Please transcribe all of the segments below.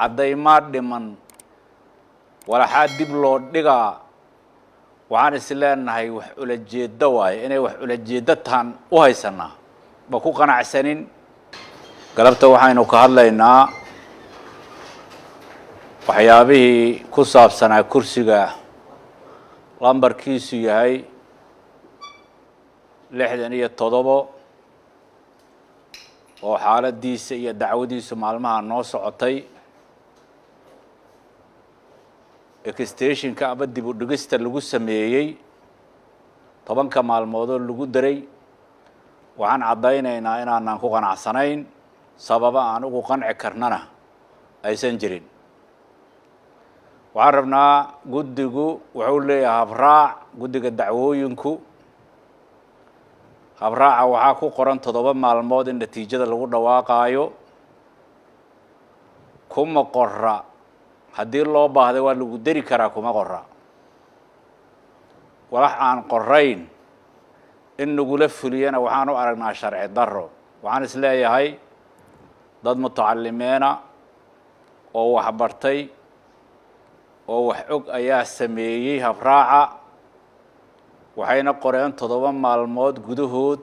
caddaymaad dhiman walaxaa dib loo dhigaa waxaan is leenahay wax ula jeeddo waaye inay wax ula jeeddo taan u haysanaa ba ku qanacsanin galabta waxaynu ka hadlaynaa waxyaabihii ku saabsanaa kursiga lambarkiisu yahay 67 oo xaaladiisa iyo dacwadiisa maalmaha noo socotay extensionka ama dib u dhigista lagu sameeyay 10 maalmood oo lagu daray waxaan cadaynaynaa inaanan ku qanacsanayn sababa aan ugu qanci karnana aysan jirin waxaan rabnaa guddigu wuxuu leeyahay habraac guddiga dacwooyinku habraaca waxaa ku qoran 7 maalmood in natiijada lagu dhawaaqaayo kuma qorra haddii loo baahday waa lagu dari karaa kuma qorra walax aan qorayn in nagula fuliyana waxaan u aragnaa sharci darro waxaan is leeyahay dad mutacalimiina oo wax bartay oo wax og ayaa sameeyay habraaca waxayna qoreen 7 maalmood gudahood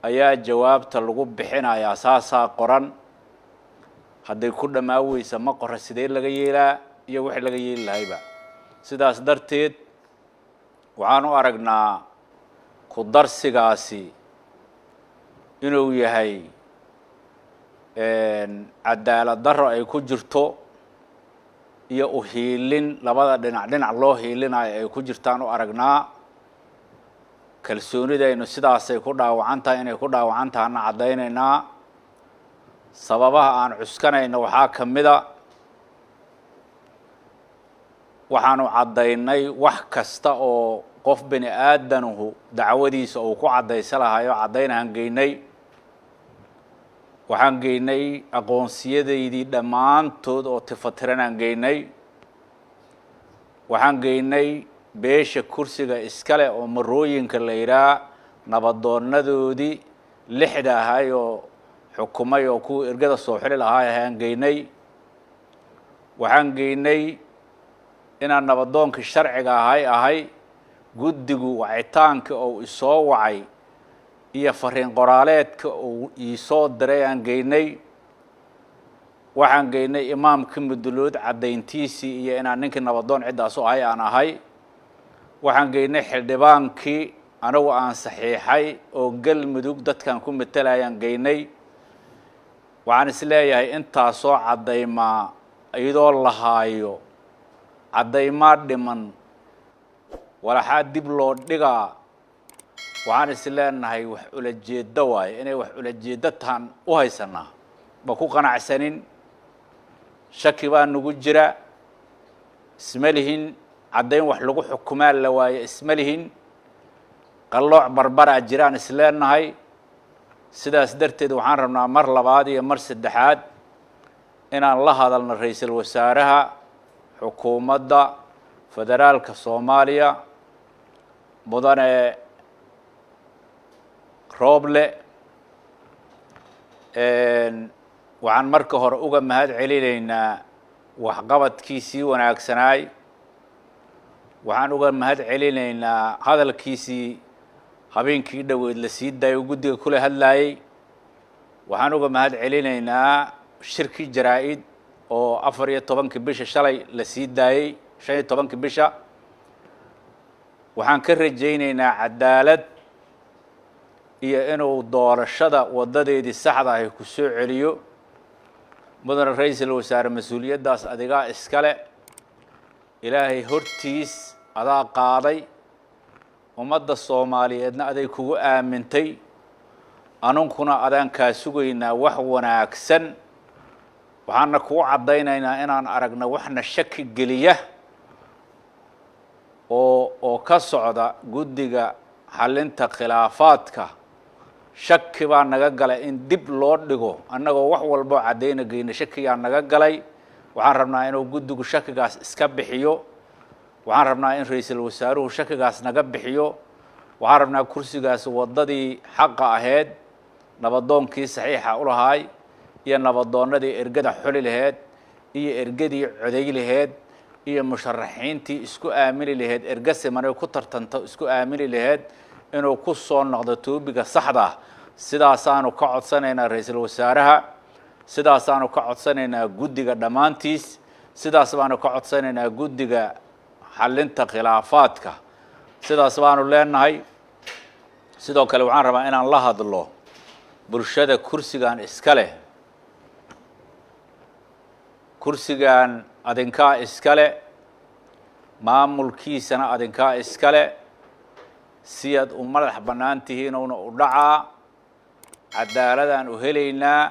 ayaa jawaabta lagu bixinayaa saasaa qoran hadday ku dhamaawaysa ma qorra sidee laga yeelaa iyo wixii laga yeeli lahayba sidaas darteed waxaan u aragnaa ku darsigaasi inuu yahay cadaalad darro ay ku jirto iyo u hiilin labada dhinac loo hiilinayo ay ku jirtaan u aragnaa kalsoonidaynu sidaasay ku dhaawacan tahay inay ku dhaawacan tahayna caddaynaynaa sababaha aan cuskanayno waxaa ka mida waxaanu caddaynay wax kasta oo qof bini aadanuhu dacwadiisa uu ku caddaysa lahayo caddaynahan geynay waxaan geynay aqoonsiyadaydii dhammaantood oo tifatiranaan geynay waxaan geynay beesha kursiga iskale oo marooyinka la yidhaha nabadoonadoodii 6 ahay oo xukumay oo kuwa ergada soo xili lahaa ayaan geynay waxaan geynay inaan nabadoonkii sharciga ahay guddigu wacitaanka oo isoo wacay iyo fariin qoraaleedka oo isoo diray aan geynay waxaan geynay imaamka mudulood caddayntiisii iyo inaan ninkii nabadoon ciddaas oo aan ahay waxaan geynay xildhibaankii anagu aan saxiixay oo galmudug dadkan ku matalayaan geynay waxaan is leeyahay intaasoo caddaymaa iyadoo la haayo caddaymaa dhiman walaxaa dib loo dhigaa waxaan is leenahay wax ula jeeddo waaye inay wax ula jeeddo taan u haysanaa ba ku qanacsanin shaki baa nagu jira isma lihin caddayn wax lagu xukumaa la waaye isma lihin qallooc barbaraa jiraan is leenahay sidaas darteed waxaan rabnaa mar labaad iyo mar saddexaad inaan la hadalno ra'iisul wasaaraha xukuumadda federaalka Soomaaliya mudane Roble waxaan marka hore uga mahad celinaynaa waxqabadkiisii wanaagsanaay waxaan uga mahad celinaynaa hadalkiisii habeenkii dhaweed la sii daayo guddiga kula hadlayay waxaan uga mahad celinaynaa shirki jaraa'id oo 14 bisha shalay la sii daayay 15 bisha waxaan ka rajaynaynaa cadaalad iyo inuu doorashada wadadeedii saxda ah ku soo celiyo mudane ra'iisul wasaare mas'uuliyadaas adiga iskale ilaahay hortiis adaa qaaday ummadda Soomaaliyeedna aday kugu aamintay anunkuna adaan ka sugaynaa wax wanaagsan waxaana ku cadaynaynaa inaan aragno waxna shaki geliya oo ka socda guddiga xalinta khilaafaadka shaki baa naga galay in dib loo dhigo annagoo wax walba cadayna geeyna shakiyaa naga galay waxaan rabnaa inuu guddigu shakigaas iska bixiyo waxaan rabnaa in ra'iisul wasaaruhu shakigaas naga bixiyo waxaan rabnaa kursigaas wadadii xaq ahayd nabadoonkii saxiixa u lahaay iyo nabadoonadii ergada xuli lahayd iyo ergadii coday lahayd iyo musharaxiintii isku aamini lahayd erga siman ku tartanto isku aamini lahayd inuu ku soo noqdo toobiga saxda ah sidaasaanu ka codsanaynaa ra'iisul wasaaraha sidaasaanu ka codsanaynaa guddiga dhammaantiis sidaas baanu ka codsanaynaa guddiga xallinta khilaafaadka sidaas baanu leenahay sidoo kale waxaan rabaa inaan la hadlo bulshada kursigan iska leh kursigan adinkaa iska leh maamulkiisana adinkaa iska leh si aad u madax bannaan tihiinuuna u dhacaa cadaaladaan u helaynaa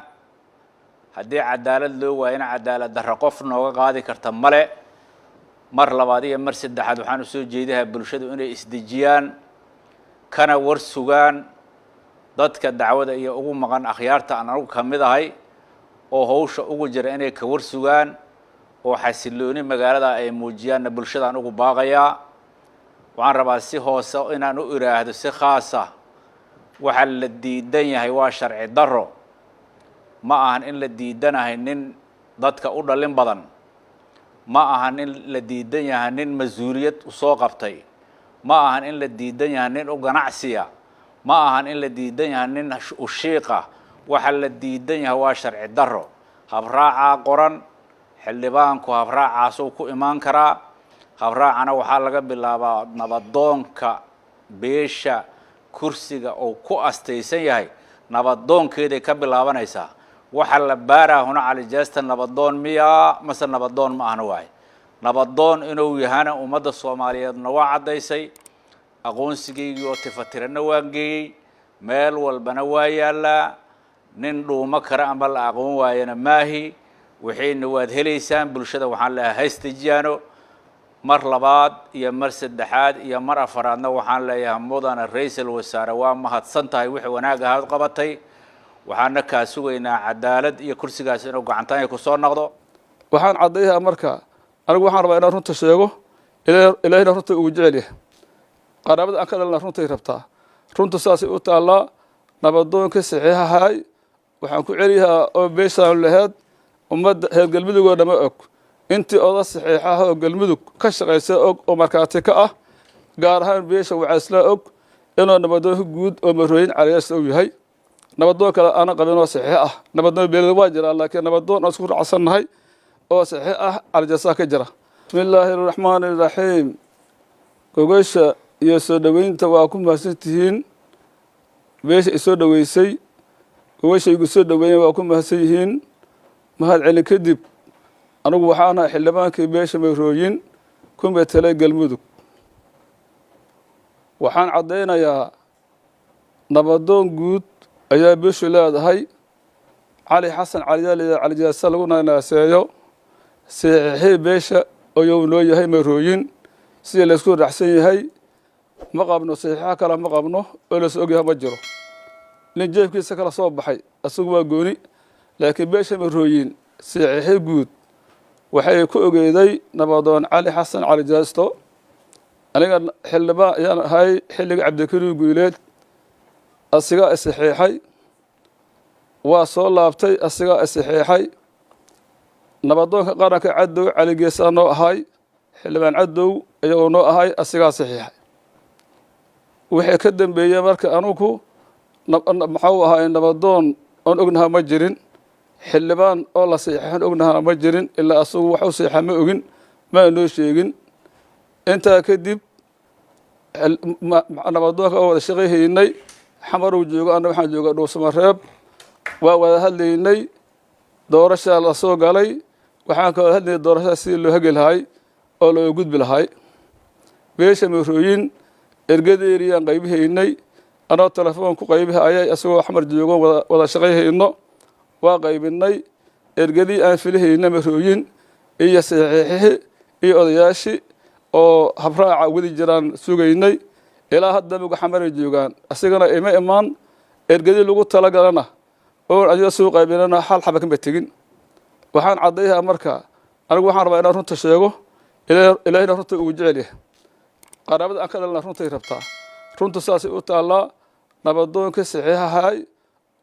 haddii cadaalad loo waayana cadaalad darro qof nooga qaadi karta male mar labaad iyo mar saddexaad waxaan u soo jeedahaa bulshadu inay isdejiyaan kana war sugaan dadka dacwada iyo ugu maqan akhyaarta aan anugu ka mid ahay oo hawsha ugu jira inay ka war sugaan oo xasilooni magaalada ay muujiyaanna bulshadaan ugu baaqayaa waxaan rabaa si hoose inaan u iraahdo si khaasa waxa la diidan yahay waa sharci darro ma ahan in la diidanahay nin dadka u dhalin badan ma ahan in la diidan yahay nin mas-uuliyad u soo qabtay ma ahan in la diidan yahay nin u ganacsiya ma ahan in la diidan yahay nin u shiiqa waxa la diidan yahay waa sharci darro habraacaa qoran xildhibaanku habraacaasuu ku imaan karaa habraacana waxaa laga bilaabaa nabadoonka beesha kursiga oo ku astaysan yahay nabadoonkeeday ka bilaabanaysaa waxa la baaraa huna calijaasta nabadoon miyaa mase nabadoon ma ahna waay nabadoon inuu yahana ummadda soomaaliyeedna waa caddaysay aqoonsigaygii oo tifatirana waan geeyey meel walbana waa yaallaa nin dhuumo kara ama la aqoon waayana maahi wixiina waad helaysaan bulshada waxaan leeyahay haystajiyaano mar labaad iyo mar saddexaad iyo mar afaraadna waxaan leeyahay mudana ra'iisul wasaare waa mahadsan tahay wixii wanaag ahaad qabatay waxaana kaa sugaynaa cadaalad iyo kursigaas inuu gacantaanya ku soo noqdo waxaan caddayahaa marka anigu waxaan rabaa inaan runta sheego ilaahayna runta ugu jecel yahay qaraabada aan ka dhalna runtay rabtaa runta saasay u taallaa nabadoonka saxiixahay waxaan ku celiyahaa oo beeshaan laheyd ummadda reer galmudugoo dhama og intii oda saxiixaha oo galmudug ka shaqaysa og oo markaati ka ah gaar ahaan beesha wacaysla og inuu nabadoonka guud oo marooyin caliyaasta uu yahay nabadoon kale aana qabin oo saxiix ah nabadoon beelada waa jiraa laakiin nabadoon aan isku raacsannahay oo saxiix ah calijasaa ka jira bismi illaahi araxmaani iraxiim gogasha iyo soo dhoweynta waa ku mahadsan tihiin beesha isoo dhoweysay gogasha igu soo dhoweeyeen waa ku mahadsan yihiin mahad celin kadib anigu waxaan ahay xildhibaankii beesha marooyin ku metelay galmudug waxaan caddaynayaa nabadoon guud ayaa beeshu leedahay cali xasan caliyaaliya calijaasa lagu naanaaseeyo saxiixii beesha ayuu noo yahay marooyin sidii laysku raacsan yahay ma qabno saxiixa kale ma qabno oo lays ogyahay ma jiro nin jeefkiisa kala soo baxay isagu waa gooni laakiin beesha marooyin saxiixii guud waxay ku ogeeday nabadoon cali xasan calijaasto aniga xildhibaan ayaan ahay xilliga cabdikariim guuleed asigaa isaxiixay waa soo laabtay asigaa isaxiixay nabadoonka qaranka cadow cali geesaa noo ahay xildhibaan cadow iyagoo noo ahay asigaa saxiixay wixii ka dambeeyey marka anugu maxuu ahay nabadoon oon ognahaa ma jirin xildhibaan oo la saxiixan ognahaa ma jirin ilaa asagu wax u saxiixa ma ogin maa noo sheegin intaa kadib nabadoonka oo wada shaqayhaynay xamaruu joogo anna waxaan jooga dhuusamareeb waa wada hadlaynay doorashaa la soo galay waxaan ka wada hadlaynay doorashada sidii loo hagi lahay oo loo gudbi lahay beesha marooyin ergadeeriyaan qaybihaynay anoo telefoon ku qaybihayay isagoo xamar joogo wada shaqayhayno waa qaybinay ergadii aan filihayna marooyin iyo saxiixihii iyo odayaashii oo habraaca wadi jiraan sugaynay ilaa hadda muga xamaray joogaan asigana ima imaan ergadii lagu talagalana oon adiga soo qaybinana hal xaba kama tegin waxaan caddayahaa marka anigu waxaan rabaa inaan runta sheego ilaahayna runta ugu jecel yahay qaraabada aan ka dhalna runtay rabtaa runta saasay u taallaa nabadoonka saxiixahay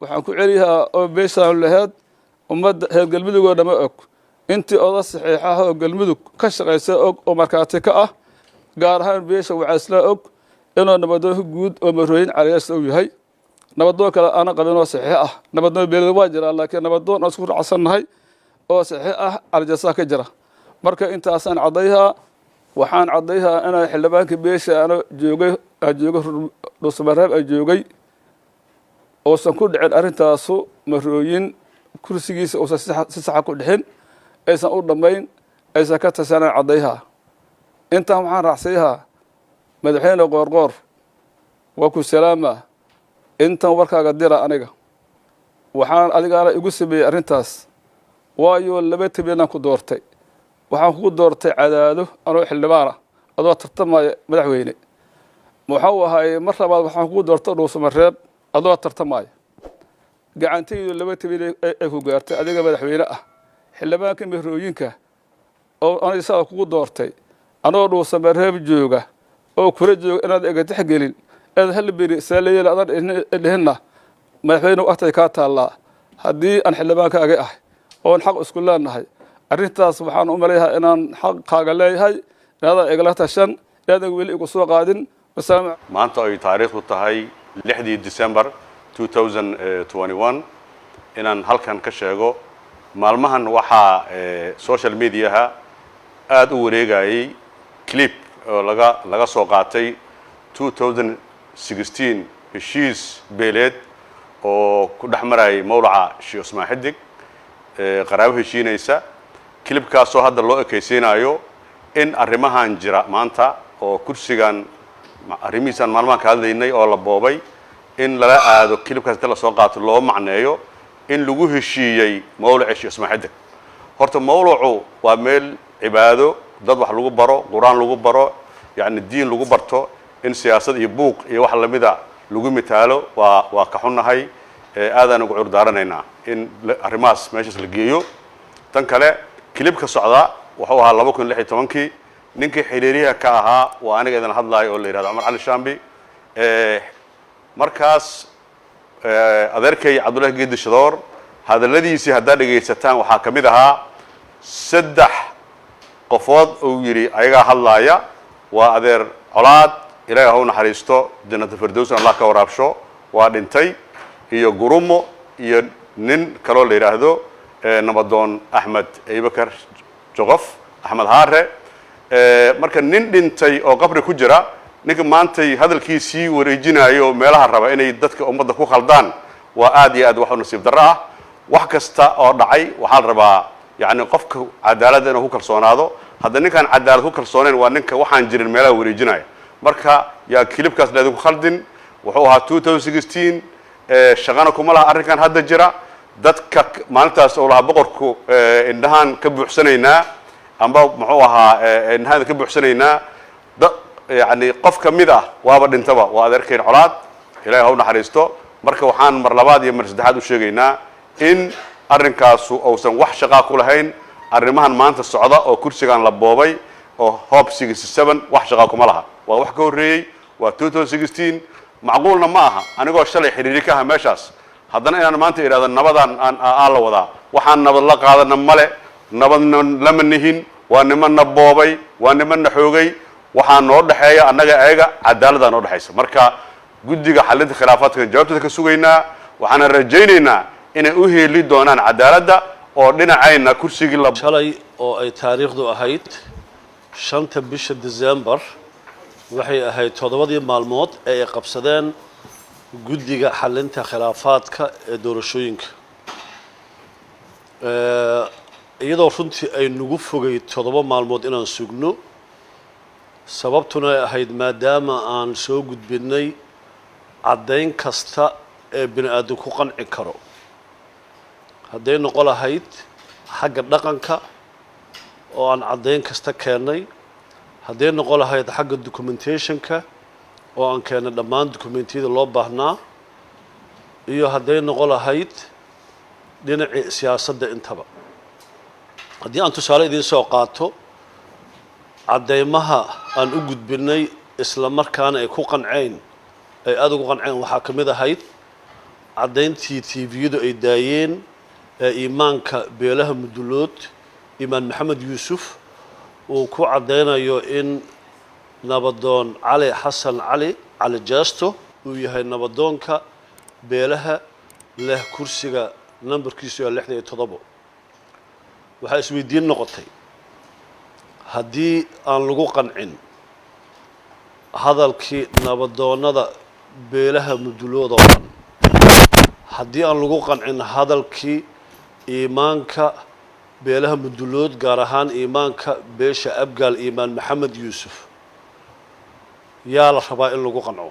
waxaan ku celiyahaa oo beeshaan laheyd ummadda reer galmudugoo dhama og intii oda saxiixaha oo galmudug ka shaqaysa og oo markaati ka ah gaar ahaan beesha wacaysla og inuu nabadoonka guud oo marooyin caliyaas uu yahay nabadoon kale aan qabin oo saxiix ah nabadoon beelada waa jira laakiin nabadoon aan isku raacsanahay oo saxiix ah caliyaas ka jira marka intaasaan cadayha waxaan cadayha inay xildhibaanka beesha aan joogay dhuusamareeb ay joogay oo san ku dhicin arintaasu marooyin kursigiisa oo si sax ku dhixin aysan u dhamayn aysan ka tashanaan cadayha intaan waxaan raacsayha madaxweyne qoorqoor waa ku salaama intan warkaaga dira aniga waxaan adigaana igu sameeyey arrintaas waayo laba tabeelaan ku doortay waxaan kugu doortay cadaado anoo xildhibaana adoo tartamaya madaxweyne wuxuu ahaay mar labaad waxaan kugu doortay dhuusamareeb adoo tartamaya gacantaydu laba tabeel ay ku gaartay adiga madaxweyne ah xildhibaanka mehrooyinka oo aniga saa kugu doortay anoo dhuusamareeb jooga oo kula jooga inaad ega tixgelin aad hal beri saaleeyay aad dhihina madaxweyne waqti ka taala hadii aan xildhibaankaaga ah oo xaq isku leenahay arrintaas waxaan u maleeyahay inaan xaq kaaga leeyahay inaad egla tashan inaad weli igu soo qaadin maanta ay taariikhdu tahay 6 December 2021 inaan halkan ka sheego maalmahan waxaa social media aad u wareegayay clip oo laga soo qaatay 2016 heshiis beeleed oo ku dhaxmaray mawlaca Sheekh Usmaan Xidig qaraabo heshiinaysa clipkaas oo hadda loo ekaysiinayo in arrimahan jira maanta oo kursigan arrimihiisan maalmahan ka hadlaynay oo la boobay in lala aado clipkaas la soo qaato loo macneeyo in lagu heshiiyay mawlaca Sheekh Usmaan Xidig horta mawlacu waa meel cibaado dad wax lagu baro quraan lagu baro yani diin lagu barto in siyaasad iyo buuq iyo wax lamida lagu mitaalo waa ka xunahay aadaan ugu curdaaranayna in arrimaas meeshaas la geeyo tan kale clipka socda wuxuu ahaa 2016 ninkii xiriiriyaha ka ahaa waa aniga idan hadlaay oo la yiraahdo Umar Ali Shambi markaas adeerkay Cabdullaahi Geedi Shadoor hadaladiisii hadda dhageysataan waxa kamid ahaa 3 qofood oo yiri ayaga hadlaaya waa adeer colaad ilaahay ha u naxariisto jannada firdaws Allah ka waraabsho waa dhintay iyo gurumo iyo nin kale la yiraahdo nabadoon Ahmed Aybakar Jogof Ahmed Haare marka nin dhintay oo qabri ku jira ninka maantay hadalkiisii wareejinayo meelaha raba inay dadka ummadda ku khaldaan waa aad iyo aad wax nasiib darro ah wax kasta oo dhacay waxa la rabaa yani qofka cadaalad inuu ku kalsoonaado hadda ninkan cadaalad ku kalsooneen waa ninka waxaan jirin meelaha wareejinaya marka yaa clipkaas leedahay ku khaldin wuxuu ahaa 2016 shaqana kuma laha arrinkan hadda jira dadka maalintaas oo laha boqorku indhahan ka buuxsanaynaa amba muxuu ahaa indhahan ka buuxsanaynaa yani qof kamid ah waaba dhintaba waa adeerkeen colaad ilaahay ha u naxariisto marka waxaan mar labaad iyo mar saddexaad u sheegaynaa in arrinkaasu uusan wax shaqo ku lahayn arrimahan maanta socda oo kursigan la boobay oo Hope 67 wax shaqo kuma laha waa wax ka horeeyay waa 2016 macquulna ma aha anigoo shalay xiriiri ka ah meeshaas haddana inaan maanta iraado nabadan aan la wadaa waxaan nabad la qaadana male nabadna lama nihin waa nimanna boobay waa nimanna xoogay waxaan noo dhaxeeya annaga ayaga cadaalad noo dhaxaysa marka guddiga xalinta khilaafaadka jawaabtada ka sugaynaa waxaan rajaynaynaa inay u heeli doonaan cadaaladda oo dhinacayna kursigii la shalay oo ay taariikhdu ahayd 5 bisha December waxay ahayd 7 maalmood ee ay qabsadeen guddiga xalinta khilaafaadka ee doorashooyinka iyadoo runtii ay nagu fogay 7 maalmood inaan sugno sababtuna ay ahayd maadaama aan soo gudbinay caddayn kasta ee bini'aadam ku qanci karo hadday noqon lahayd xagga dhaqanka oo aan caddayn kasta keennay hadday noqon lahayd xagga documentationka oo aan keennay dhammaan dokumentiyada loo baahnaa iyo hadday noqon lahayd dhinacii siyaasadda intaba haddii aan tusaale idiin soo qaato caddaymaha aan u gudbinay isla markaana ay ku qanceen ay aad ugu qanceen waxaa ka mid ahayd caddayntii tviyadu ay daayeen ee iimaanka beelaha mudulood imaan maxamed yuusuf uu ku caddaynayo in nabadoon cali xasan cali jeesto uu yahay nabadoonka beelaha leh kursiga nambarkiisu waa 67 waxaa isweydiin noqotay haddii aan lagu qancin hadalkii nabadoonnada beelaha mudulooda oo dhan haddii aan lagu qancin hadalkii iimaanka beelaha mudulood gaar ahaan iimaanka beesha abgaal iimaan maxamed yuusuf yaa la rabaa in lagu qanco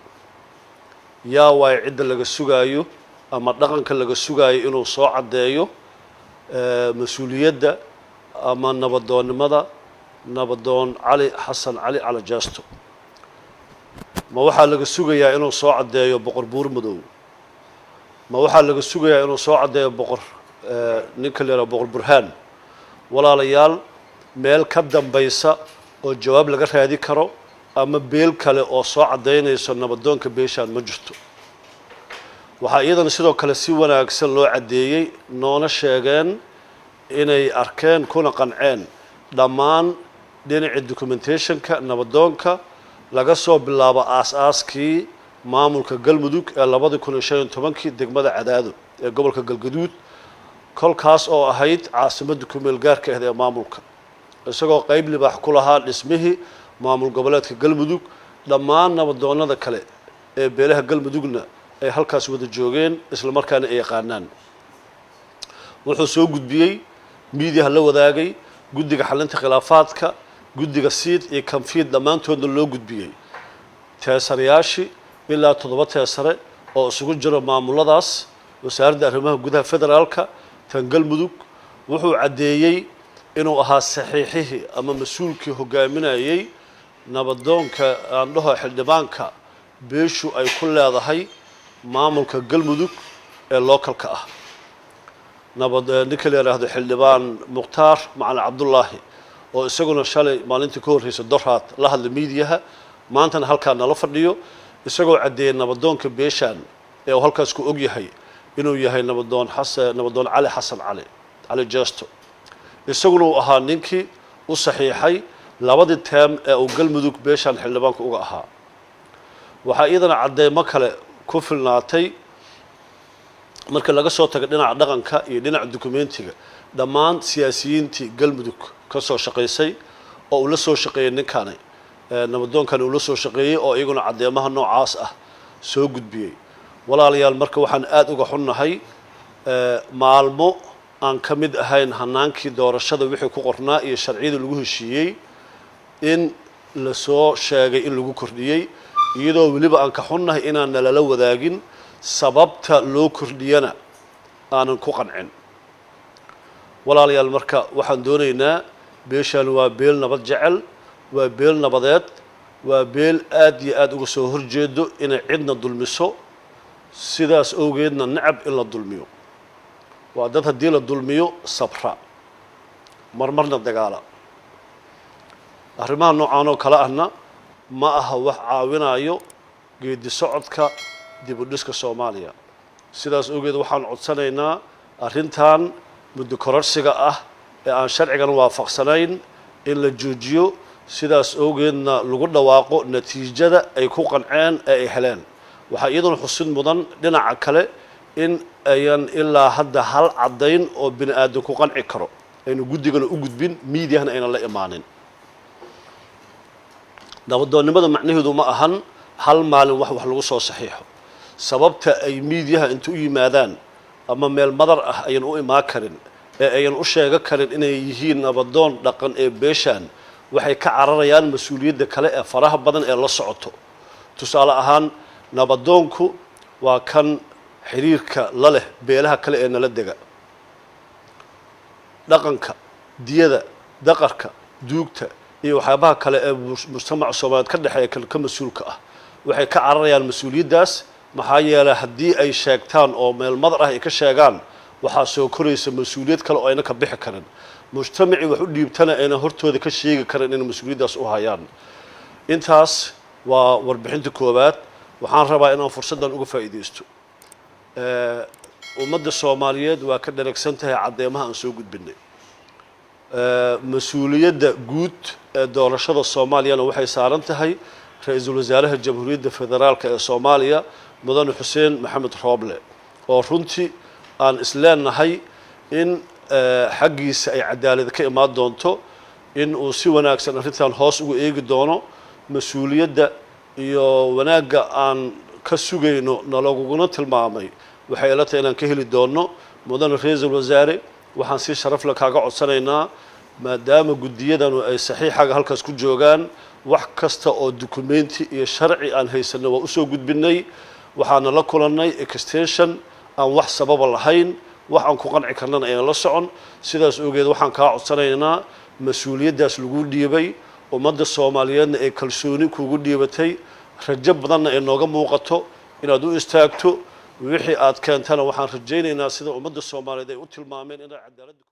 yaa waayo cidda laga sugaayo ama dhaqanka laga sugaayo inuu soo caddeeyo mas-uuliyadda ama nabadoonnimada nabadoon cali xasan cali jeesto ma waxaa laga sugayaa inuu soo caddeeyo boqor buur madow ma waxaa laga sugayaa inuu soo caddeeyo boqor ninka la yidhaha boqor burhaan walaalayaal meel ka dambaysa oo jawaab laga raadi karo ama beel kale oo soo caddaynayso nabadoonka beeshaan ma jirto waxaa iyadana sidoo kale si wanaagsan loo caddeeyey noona sheegeen inay arkeen kuna qanceen dhammaan dhinaca documentationka nabadoonka laga soo bilaabo aas-aaskii maamulka galmudug ee 2015 degmada cadaado ee gobolka galgaduud kolkaas oo ahayd caasimadda kumeel gaarka ah ee maamulka isagoo qayb libaax ku lahaa dhismihii maamul goboleedka galmudug dhammaan nabadoonnada kale ee beelaha galmudugna ay halkaas wada joogeen isla markaana ay yaqaanaan wuxuu soo gudbiyey miidiyaha la wadaagay guddiga xalinta khilaafaadka guddiga siid iyo kanfiid dhammaantoodna loo gudbiyey teesarayaashii ilaa 7 teesare oo isugu jiro maamuladaas wasaaradda arrimaha gudaha federaalka tan galmudug wuxuu caddeeyey inuu ahaa saxiixihii ama mas-uulkii hogaaminayay nabadoonka aandhaho xildhibaanka beeshu ay ku leedahay maamulka galmudug ee lookalka ah ninka la yidhaahdo xildhibaan mukhtaar macalin cabdullaahi oo isaguna shalay maalintii ka horreysa doraad la hadla miidiyaha maantana halkaa nala fadhiyo isagoo caddeeyey nabadoonka beeshaan ee uu halkaas ku og yahay inuu yahay nabadoon cali xasan cali jeesto isaguna uu ahaa ninkii u saxiixay 2 teem ee uu galmudug beeshaan xildhibaanka uga ahaa waxaa iyadana cadeymo kale ku filnaatay marka laga soo tago dhinaca dhaqanka iyo dhinaca dokumentiga dhammaan siyaasiyiintii galmudug ka soo shaqaysay oo uu la soo shaqeeyey ninkani nabadoonkan uu la soo shaqeeyey oo iyaguna cadeymaha noocaas ah soo gudbiyey walaalayaal marka waxaan aad uga xunnahay maalmo aan ka mid ahayn hanaankii doorashada wixii ku qornaa iyo sharciyada lagu heshiiyey in la soo sheegay in lagu kordhiyey iyadoo weliba aan ka xunnahay inaan nalala wadaagin sababta loo kordhiyana aanan ku qancin walaalayaal marka waxaan doonaynaa beeshaan waa beel nabad jecel waa beel nabadeed waa beel aad iyo aad uga soo horjeedo inay cidna dulmiso sidaas awgeedna nacab in la dulmiyo waa dad haddii la dulmiyo sabra marmarna dagaala arrimaha noocaan oo kale ahna ma aha wax caawinayo geedi socodka dib u dhiska Soomaaliya sidaas awgeed waxaan codsanaynaa arrintan muddo kororsiga ah ee aan sharcigan waafaqsanayn in la joojiyo sidaas awgeedna lagu dhawaaqo natiijada ay ku qanceen ee ay heleen waxaa iyaduna xusid mudan dhinaca kale in ayan ilaa hadda hal caddayn oo bini aadan ku qanci karo aynu guddigana u gudbin miidiyahana aynan la imaanin nabadoonnimada macnaheedu ma ahan hal maalin wax lagu soo saxiixo sababta ay miidiyaha inta u yimaadaan ama meel madar ah ayan u imaan karin ee ayan u sheega karin inay yihiin nabadoon dhaqan ee beeshaan waxay ka cararayaan mas-uuliyadda kale ee faraha badan ee la socoto tusaale ahaan nabadoonku waa kan xiriirka la leh beelaha kale ee nala dega dhaqanka diyada daqarka duugta iyo waxyaabaha kale ee mujtamaca Soomaaliyeed ka dhaxeeya ka mas-uulka ah waxay ka cararayaan mas-uuliyaddaas maxaa yeelay haddii ay sheegtaan oo meel madar ah ay ka sheegaan waxaa soo koraysa mas-uuliyad kale oo ayna ka bixi karin mujtamacii wax u dhiibtana ayna hortooda ka sheegi karin inay mas-uuliyaddaas u hayaan intaas waa warbixinta koowaad waxaan rabaa inaan fursaddan uga faa'iidaysto ummadda Soomaaliyeed waa ka dharagsan tahay cadeymaha aan soo gudbinay mas-uuliyadda guud ee doorashada soomaaliyana waxay saaran tahay ra-iisul wasaaraha jamhuuriyadda federaalka ee soomaaliya mudane xuseen maxamed rooble oo runtii aan isleenahay in xaggiisa ay cadaalad ka imaan doonto in uu si wanaagsan arrintan hoos ugu eegi doono mas-uuliyadda iyo wanaagga aan ka sugayno nalaguguna tilmaamay waxay ila tahay inaan ka heli doono mudane ra-iisul wasaare waxaan si sharaf leh kaaga codsanaynaa maadaama guddiyadanu ay saxiixaga halkaas ku joogaan wax kasta oo dukumenti iyo sharci aan haysanno waa usoo gudbinay waxaana la kulannay extension aan wax sababa lahayn wax aan ku qanci karnana ayaan la socon sidaas ogeed waxaan kaa codsanaynaa mas-uuliyaddaas lagu dhiibay ummadda soomaaliyeedna ay kalsooni kugu dhiibatay rajo badanna ay nooga muuqato inaad u istaagto wixii aad keentana waxaan rajaynaynaa sida ummadda soomaaliyeed ay u tilmaameen inay cadaaladda